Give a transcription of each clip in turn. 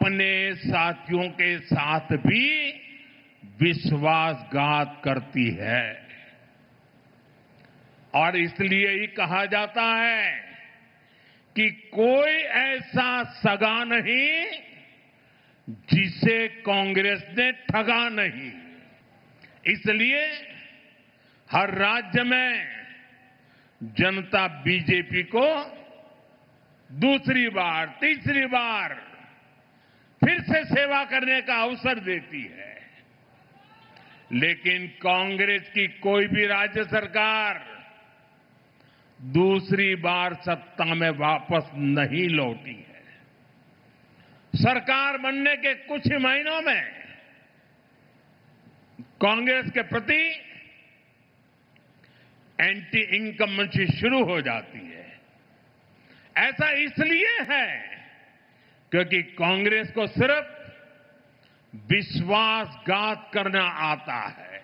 अपने साथियों के साथ भी विश्वासघात करती है। और इसलिए ही कहा जाता है कि कोई ऐसा सगा नहीं जिसे कांग्रेस ने ठगा नहीं। इसलिए हर राज्य में जनता बीजेपी को दूसरी बार, तीसरी बार फिर से सेवा करने का अवसर देती है। लेकिन कांग्रेस की कोई भी राज्य सरकार दूसरी बार सत्ता में वापस नहीं लौटी है। सरकार बनने के कुछ ही महीनों में कांग्रेस के प्रति एंटी इनकम्बेंसी शुरू हो जाती है। ऐसा इसलिए है क्योंकि कांग्रेस को सिर्फ विश्वासघात करना आता है।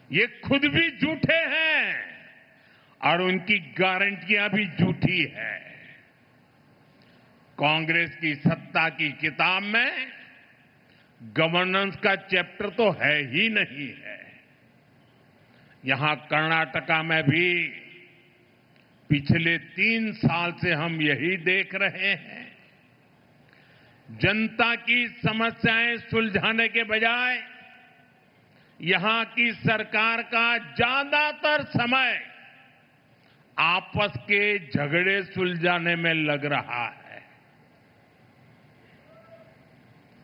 ये खुद भी झूठे हैं और उनकी गारंटियां भी झूठी है। कांग्रेस की सत्ता की किताब में गवर्नेंस का चैप्टर तो है ही नहीं है। यहां कर्नाटका में भी पिछले 3 साल से हम यही देख रहे हैं। जनता की समस्याएं सुलझाने के बजाय यहां की सरकार का ज्यादातर समय आपस के झगड़े सुलझाने में लग रहा है।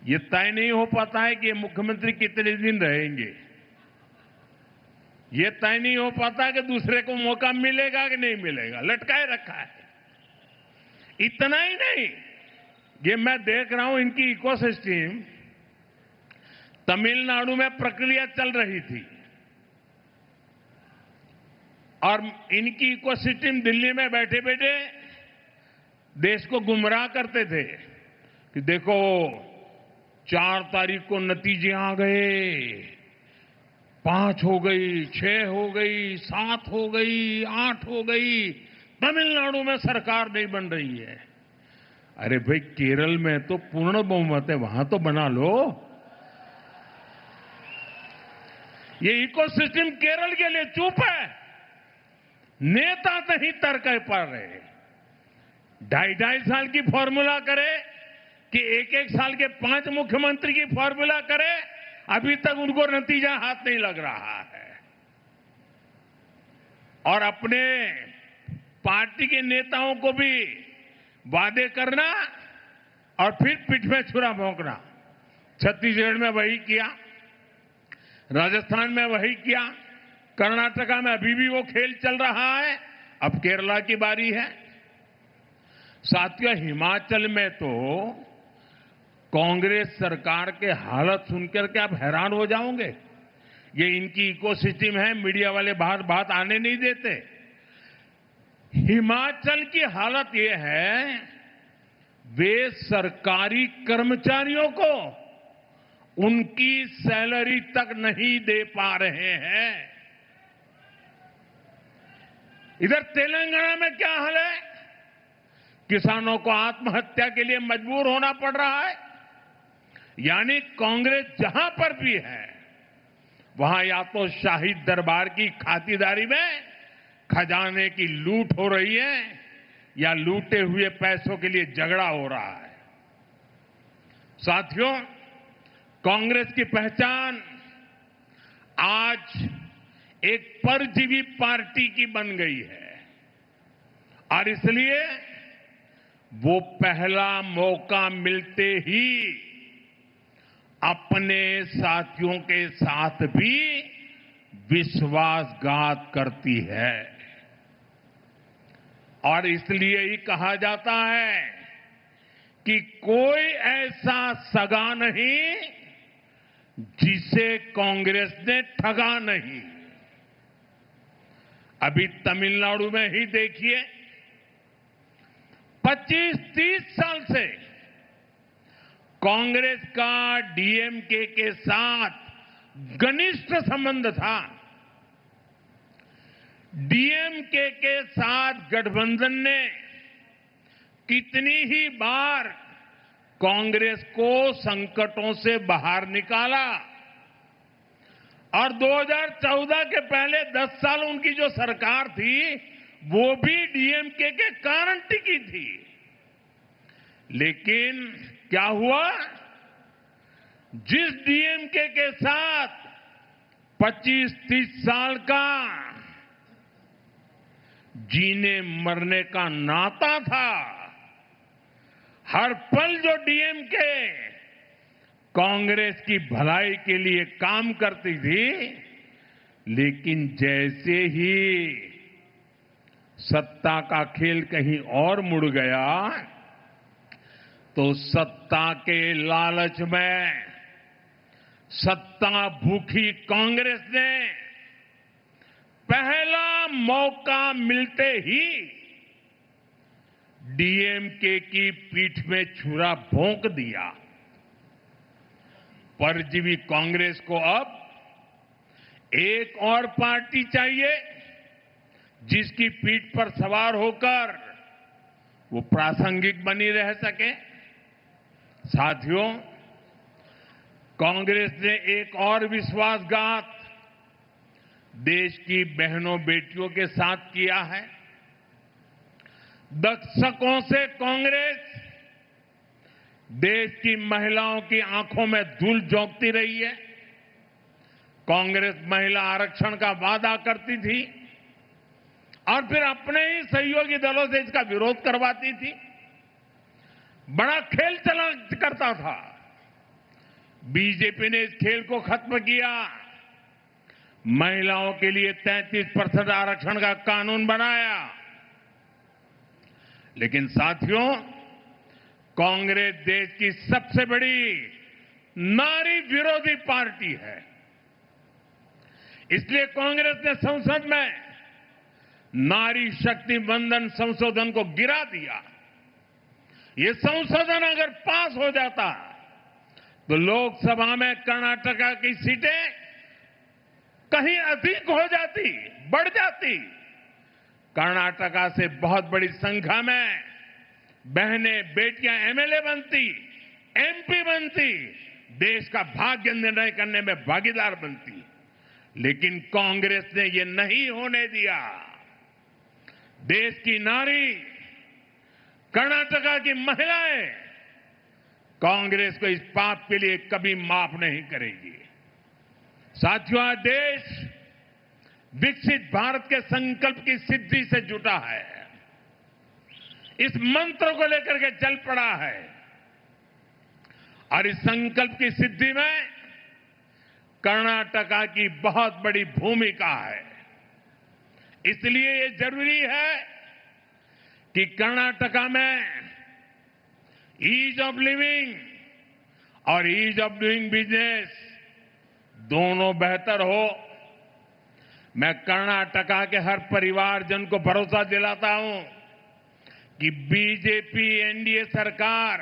ये तय नहीं हो पाता है कि ये मुख्यमंत्री कितने दिन रहेंगे। ये तय नहीं हो पाता कि दूसरे को मौका मिलेगा कि नहीं मिलेगा, लटकाए रखा है। इतना ही नहीं, ये मैं देख रहा हूं इनकी इकोसिस्टम तमिलनाडु में प्रक्रिया चल रही थी और इनकी इकोसिस्टम दिल्ली में बैठे बैठे देश को गुमराह करते थे कि देखो 4 तारीख को नतीजे आ गए, 5 हो गई, 6 हो गई, 7 हो गई, 8 हो गई, तमिलनाडु में सरकार नहीं बन रही है। अरे भाई, केरल में तो पूर्ण बहुमत है, वहां तो बना लो। ये इकोसिस्टम केरल के लिए चुप है। नेता नहीं तर्क पा रहे। 2.5 साल की फॉर्मूला करे कि 1-1 साल के 5 मुख्यमंत्री की फॉर्मूला करे, अभी तक उनको नतीजा हाथ नहीं लग रहा है। और अपने पार्टी के नेताओं को भी वादे करना और फिर पीठ में छुरा भोंकना। छत्तीसगढ़ में वही किया, राजस्थान में वही किया, कर्नाटका में अभी भी वो खेल चल रहा है। अब केरला की बारी है। साथियों, हिमाचल में तो कांग्रेस सरकार के हालत सुनकर के आप हैरान हो जाओगे। ये इनकी इकोसिस्टम है, मीडिया वाले बाहर बात आने नहीं देते। हिमाचल की हालत ये है, वे सरकारी कर्मचारियों को उनकी सैलरी तक नहीं दे पा रहे हैं। इधर तेलंगाना में क्या हाल है? किसानों को आत्महत्या के लिए मजबूर होना पड़ रहा है। यानी कांग्रेस जहां पर भी है, वहां या तो शाही दरबार की खातिरदारी में खजाने की लूट हो रही है या लूटे हुए पैसों के लिए झगड़ा हो रहा है। साथियों, कांग्रेस की पहचान आज एक परजीवी पार्टी की बन गई है और इसलिए वो पहला मौका मिलते ही अपने साथियों के साथ भी विश्वासघात करती है। और इसलिए ही कहा जाता है कि कोई ऐसा सगा नहीं जिसे कांग्रेस ने ठगा नहीं। अभी तमिलनाडु में ही देखिए, 25-30 साल से कांग्रेस का डीएमके के साथ घनिष्ठ संबंध था। डीएमके के साथ गठबंधन ने कितनी ही बार कांग्रेस को संकटों से बाहर निकाला और 2014 के पहले 10 साल उनकी जो सरकार थी वो भी डीएमके के कारण टिकी थी। लेकिन क्या हुआ? जिस डीएमके के साथ 25-30 साल का जीने मरने का नाता था, हर पल जो डीएमके कांग्रेस की भलाई के लिए काम करती थी, लेकिन जैसे ही सत्ता का खेल कहीं और मुड़ गया तो सत्ता के लालच में सत्ता भूखी कांग्रेस ने पहला मौका मिलते ही डीएमके की पीठ में छुरा भोंक दिया। परजीवी कांग्रेस को अब एक और पार्टी चाहिए जिसकी पीठ पर सवार होकर वो प्रासंगिक बनी रह सके। साथियों, कांग्रेस ने एक और विश्वासघात देश की बहनों बेटियों के साथ किया है। दशकों से कांग्रेस देश की महिलाओं की आंखों में धूल झोंकती रही है। कांग्रेस महिला आरक्षण का वादा करती थी और फिर अपने ही सहयोगी दलों से इसका विरोध करवाती थी। बड़ा खेल चला करता था। बीजेपी ने इस खेल को खत्म किया। महिलाओं के लिए 33% आरक्षण का कानून बनाया। लेकिन साथियों, कांग्रेस देश की सबसे बड़ी नारी विरोधी पार्टी है। इसलिए कांग्रेस ने संसद में नारी शक्ति वंदन संशोधन को गिरा दिया। ये संशोधन अगर पास हो जाता तो लोकसभा में कर्नाटका की सीटें कहीं अधिक हो जाती, बढ़ जाती। कर्नाटका से बहुत बड़ी संख्या में बहनें बेटियां एमएलए बनती, एमपी बनती, देश का भाग्य निर्णय करने में भागीदार बनती। लेकिन कांग्रेस ने ये नहीं होने दिया। देश की नारी, कर्नाटका की महिलाएं कांग्रेस को इस पाप के लिए कभी माफ नहीं करेगी। साथियों, आज देश विकसित भारत के संकल्प की सिद्धि से जुटा है। इस मंत्र को लेकर के चल पड़ा है और इस संकल्प की सिद्धि में कर्नाटका की बहुत बड़ी भूमिका है। इसलिए ये जरूरी है कि कर्नाटका में ईज ऑफ लिविंग और ईज ऑफ डूइंग बिजनेस दोनों बेहतर हो। मैं कर्नाटका के हर परिवारजन को भरोसा दिलाता हूं कि बीजेपी एनडीए सरकार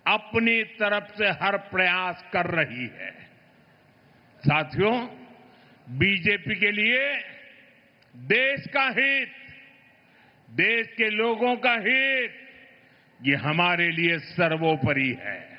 अपनी तरफ से हर प्रयास कर रही है। साथियों, बीजेपी के लिए देश का हित, देश के लोगों का हित, ये हमारे लिए सर्वोपरि है।